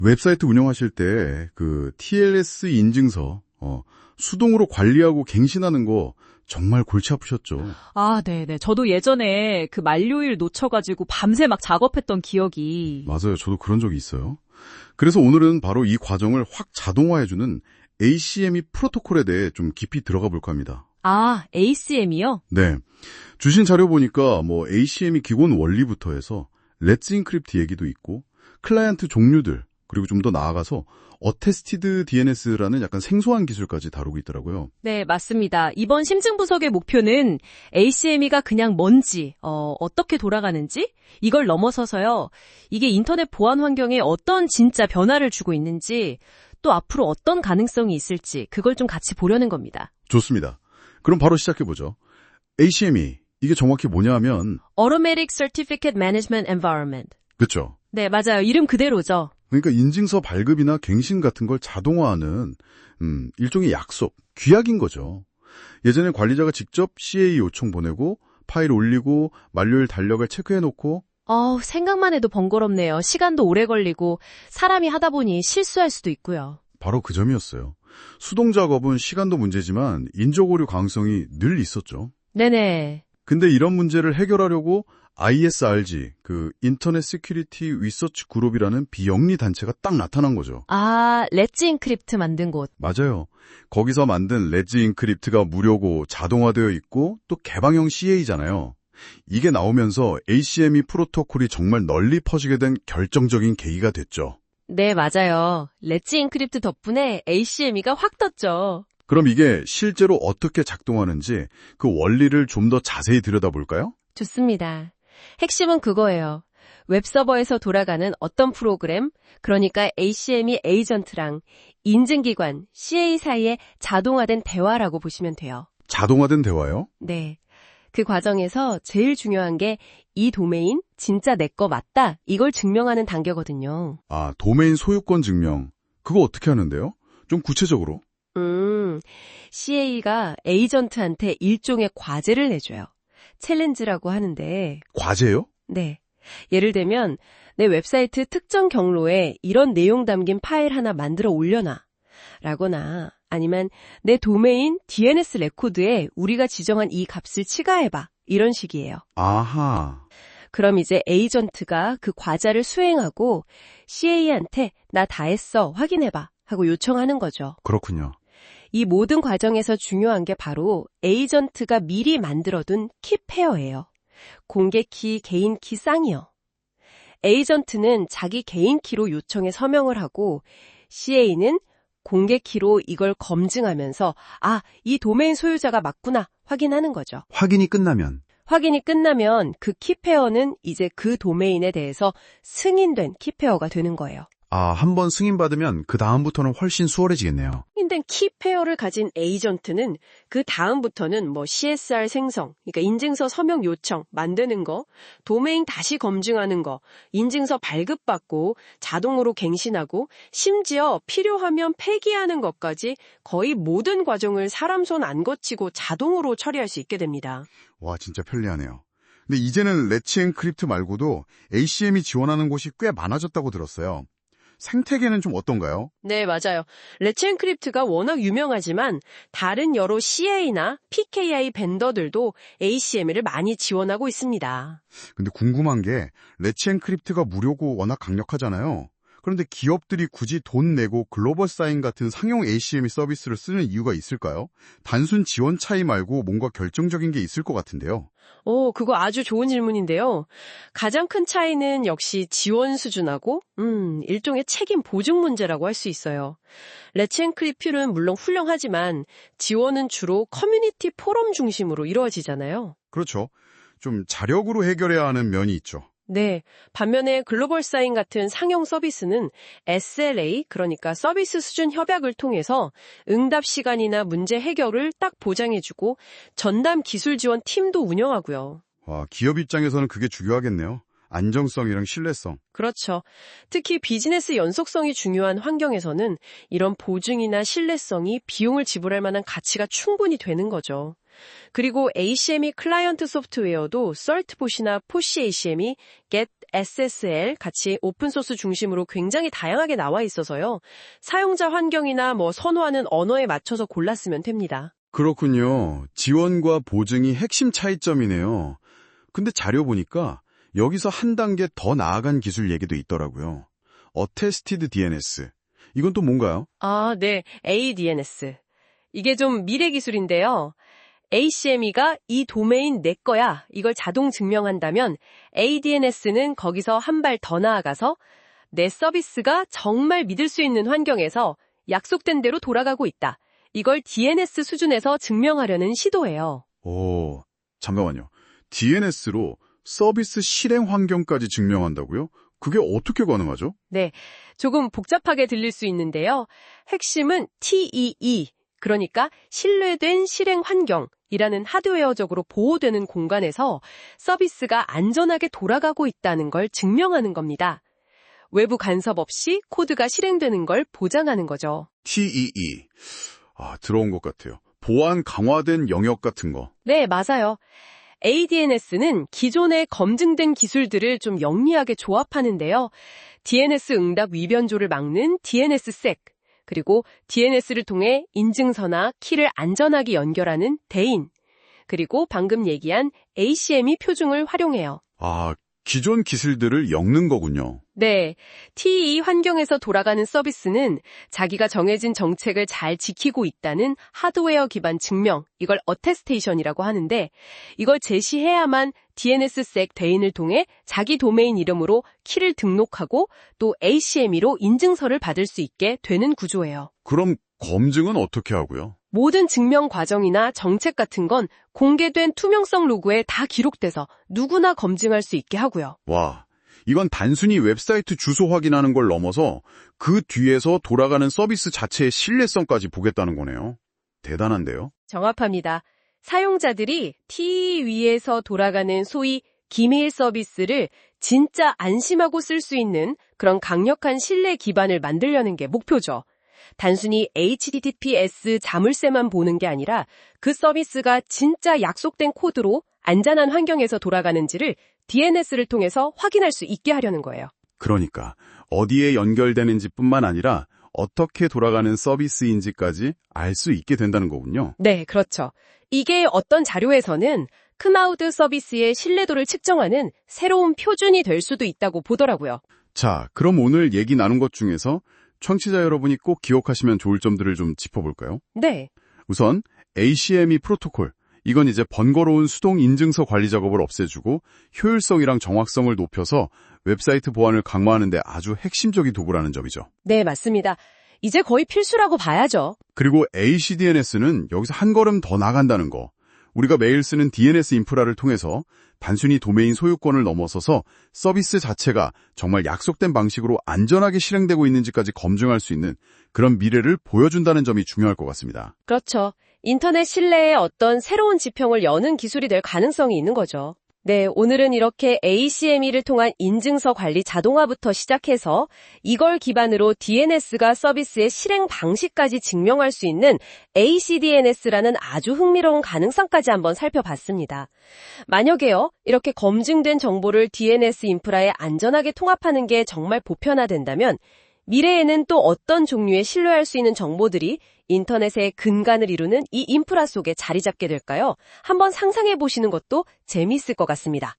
웹사이트 운영하실 때 그 TLS 인증서 수동으로 관리하고 갱신하는 거 정말 골치 아프셨죠? 아, 네네. 저도 예전에 그 만료일 놓쳐가지고 밤새 막 작업했던 기억이. 맞아요. 저도 그런 적이 있어요. 그래서 오늘은 바로 이 과정을 확 자동화해주는 ACME 프로토콜에 대해 좀 깊이 들어가 볼까 합니다. 아, ACM이요? 네. 주신 자료 보니까 뭐 ACME 기본 원리부터 해서 렛츠 인크립트 얘기도 있고 클라이언트 종류들 그리고 좀 더 나아가서 어테스티드 DNS라는 약간 생소한 기술까지 다루고 있더라고요. 네, 맞습니다. 이번 심층분석의 목표는 ACME가 그냥 뭔지, 어떻게 돌아가는지 이걸 넘어서서요. 이게 인터넷 보안 환경에 어떤 진짜 변화를 주고 있는지 또 앞으로 어떤 가능성이 있을지 그걸 좀 같이 보려는 겁니다. 좋습니다. 그럼 바로 시작해보죠. ACME, 이게 정확히 뭐냐 하면 Automatic Certificate Management Environment. 그렇죠. 네, 맞아요. 이름 그대로죠. 그러니까 인증서 발급이나 갱신 같은 걸 자동화하는 일종의 약속, 규약인 거죠. 예전에 관리자가 직접 CA 요청 보내고 파일 올리고 만료일 달력을 체크해놓고 생각만 해도 번거롭네요. 시간도 오래 걸리고 사람이 하다 보니 실수할 수도 있고요. 바로 그 점이었어요. 수동 작업은 시간도 문제지만 인적 오류 가능성이 늘 있었죠. 네네. 근데 이런 문제를 해결하려고 ISRG, 그 인터넷 시큐리티 리서치 그룹이라는 비영리 단체가 딱 나타난 거죠. 아, 렛츠 인크립트 만든 곳. 맞아요. 거기서 만든 렛츠 인크립트가 무료고 자동화되어 있고 또 개방형 CA잖아요. 이게 나오면서 ACME 프로토콜이 정말 널리 퍼지게 된 결정적인 계기가 됐죠. 네, 맞아요. 렛츠 인크립트 덕분에 ACME가 확 떴죠. 그럼 이게 실제로 어떻게 작동하는지 그 원리를 좀 더 자세히 들여다볼까요? 좋습니다. 핵심은 그거예요. 웹서버에서 돌아가는 어떤 프로그램, 그러니까 ACME 에이전트랑 인증기관, CA 사이의 자동화된 대화라고 보시면 돼요. 자동화된 대화요? 네. 그 과정에서 제일 중요한 게 이 도메인 진짜 내 거 맞다 이걸 증명하는 단계거든요. 아, 도메인 소유권 증명. 그거 어떻게 하는데요? 좀 구체적으로. CA가 에이전트한테 일종의 과제를 내줘요. 챌린지라고 하는데. 과제요? 네. 예를 들면 내 웹사이트 특정 경로에 이런 내용 담긴 파일 하나 만들어 올려놔 라거나 아니면 내 도메인 DNS 레코드에 우리가 지정한 이 값을 치가해봐 이런 식이에요. 아하. 그럼 이제 에이전트가 그 과제를 수행하고 CA한테 나 다 했어 확인해봐 하고 요청하는 거죠. 그렇군요. 이 모든 과정에서 중요한 게 바로 에이전트가 미리 만들어둔 키 페어예요. 공개 키, 개인 키 쌍이요. 에이전트는 자기 개인 키로 요청에 서명을 하고 CA는 공개 키로 이걸 검증하면서 이 도메인 소유자가 맞구나 확인하는 거죠. 확인이 끝나면 그 키페어는 이제 그 도메인에 대해서 승인된 키페어가 되는 거예요. 한번 승인받으면 그 다음부터는 훨씬 수월해지겠네요. 승인된 키페어를 가진 에이전트는 그 다음부터는 CSR 생성, 그러니까 인증서 서명 요청 만드는 거, 도메인 다시 검증하는 거, 인증서 발급받고 자동으로 갱신하고 심지어 필요하면 폐기하는 것까지 거의 모든 과정을 사람 손 안 거치고 자동으로 처리할 수 있게 됩니다. 와, 진짜 편리하네요. 근데 이제는 렛츠 엔크립트 말고도 ACM이 지원하는 곳이 꽤 많아졌다고 들었어요. 생태계는 좀 어떤가요? 네, 맞아요. 렛츠 엔크립트가 워낙 유명하지만 다른 여러 CA나 PKI 벤더들도 ACM을 많이 지원하고 있습니다. 근데 궁금한 게 렛츠 엔크립트가 무료고 워낙 강력하잖아요. 그런데 기업들이 굳이 돈 내고 글로벌 사인 같은 상용 ACME 서비스를 쓰는 이유가 있을까요? 단순 지원 차이 말고 뭔가 결정적인 게 있을 것 같은데요. 그거 아주 좋은 질문인데요. 가장 큰 차이는 역시 지원 수준하고 일종의 책임 보증 문제라고 할 수 있어요. 렛츠 엔크립트는 물론 훌륭하지만 지원은 주로 커뮤니티 포럼 중심으로 이루어지잖아요. 그렇죠. 좀 자력으로 해결해야 하는 면이 있죠. 네, 반면에 글로벌 사인 같은 상용 서비스는 SLA, 그러니까 서비스 수준 협약을 통해서 응답 시간이나 문제 해결을 딱 보장해주고 전담 기술 지원 팀도 운영하고요. 와, 기업 입장에서는 그게 중요하겠네요. 안정성이랑 신뢰성. 그렇죠. 특히 비즈니스 연속성이 중요한 환경에서는 이런 보증이나 신뢰성이 비용을 지불할 만한 가치가 충분히 되는 거죠. 그리고 ACME 클라이언트 소프트웨어도 CertBot이나 POC ACM이 Get SSL 같이 오픈소스 중심으로 굉장히 다양하게 나와 있어서요. 사용자 환경이나 선호하는 언어에 맞춰서 골랐으면 됩니다. 그렇군요. 지원과 보증이 핵심 차이점이네요. 근데 자료 보니까 여기서 한 단계 더 나아간 기술 얘기도 있더라고요. Attested DNS. 이건 또 뭔가요? 아, 네. ADNS. 이게 좀 미래 기술인데요. ACME가 이 도메인 내 거야, 이걸 자동 증명한다면 ADNS는 거기서 한 발 더 나아가서 내 서비스가 정말 믿을 수 있는 환경에서 약속된 대로 돌아가고 있다. 이걸 DNS 수준에서 증명하려는 시도예요. 오, 잠깐만요. DNS로 서비스 실행 환경까지 증명한다고요? 그게 어떻게 가능하죠? 네, 조금 복잡하게 들릴 수 있는데요. 핵심은 TEE, 그러니까 신뢰된 실행 환경이라는 하드웨어적으로 보호되는 공간에서 서비스가 안전하게 돌아가고 있다는 걸 증명하는 겁니다. 외부 간섭 없이 코드가 실행되는 걸 보장하는 거죠. TEE. 들어온 것 같아요. 보안 강화된 영역 같은 거. 네, 맞아요. ADNS는 기존의 검증된 기술들을 좀 영리하게 조합하는데요. DNS 응답 위변조를 막는 DNSSEC, 그리고 DNS를 통해 인증서나 키를 안전하게 연결하는 대인, 그리고 방금 얘기한 ACME 표준을 활용해요. 기존 기술들을 엮는 거군요. 네, TE 환경에서 돌아가는 서비스는 자기가 정해진 정책을 잘 지키고 있다는 하드웨어 기반 증명, 이걸 어테스테이션이라고 하는데, 이걸 제시해야만 DNSSEC 대인을 통해 자기 도메인 이름으로 키를 등록하고 또 ACME로 인증서를 받을 수 있게 되는 구조예요. 그럼 검증은 어떻게 하고요? 모든 증명 과정이나 정책 같은 건 공개된 투명성 로그에 다 기록돼서 누구나 검증할 수 있게 하고요. 와, 이건 단순히 웹사이트 주소 확인하는 걸 넘어서 그 뒤에서 돌아가는 서비스 자체의 신뢰성까지 보겠다는 거네요. 대단한데요? 정확합니다. 사용자들이 TE 위에서 돌아가는 소위 기밀 서비스를 진짜 안심하고 쓸 수 있는 그런 강력한 신뢰 기반을 만들려는 게 목표죠. 단순히 HTTPS 자물쇠만 보는 게 아니라 그 서비스가 진짜 약속된 코드로 안전한 환경에서 돌아가는지를 DNS를 통해서 확인할 수 있게 하려는 거예요. 그러니까 어디에 연결되는지 뿐만 아니라 어떻게 돌아가는 서비스인지까지 알 수 있게 된다는 거군요. 네, 그렇죠. 이게 어떤 자료에서는 클라우드 서비스의 신뢰도를 측정하는 새로운 표준이 될 수도 있다고 보더라고요. 자, 그럼 오늘 얘기 나눈 것 중에서 청취자 여러분이 꼭 기억하시면 좋을 점들을 좀 짚어볼까요? 네. 우선 ACME 프로토콜. 이건 이제 번거로운 수동 인증서 관리 작업을 없애주고 효율성이랑 정확성을 높여서 웹사이트 보안을 강화하는 데 아주 핵심적인 도구라는 점이죠. 네, 맞습니다. 이제 거의 필수라고 봐야죠. 그리고 ACDNS는 여기서 한 걸음 더 나간다는 거. 우리가 매일 쓰는 DNS 인프라를 통해서 단순히 도메인 소유권을 넘어서서 서비스 자체가 정말 약속된 방식으로 안전하게 실행되고 있는지까지 검증할 수 있는 그런 미래를 보여준다는 점이 중요할 것 같습니다. 그렇죠. 인터넷 신뢰의 어떤 새로운 지평을 여는 기술이 될 가능성이 있는 거죠. 네, 오늘은 이렇게 ACME를 통한 인증서 관리 자동화부터 시작해서 이걸 기반으로 DNS가 서비스의 실행 방식까지 증명할 수 있는 ACDNS라는 아주 흥미로운 가능성까지 한번 살펴봤습니다. 만약에요, 이렇게 검증된 정보를 DNS 인프라에 안전하게 통합하는 게 정말 보편화된다면 미래에는 또 어떤 종류의 신뢰할 수 있는 정보들이 인터넷의 근간을 이루는 이 인프라 속에 자리 잡게 될까요? 한번 상상해 보시는 것도 재미있을 것 같습니다.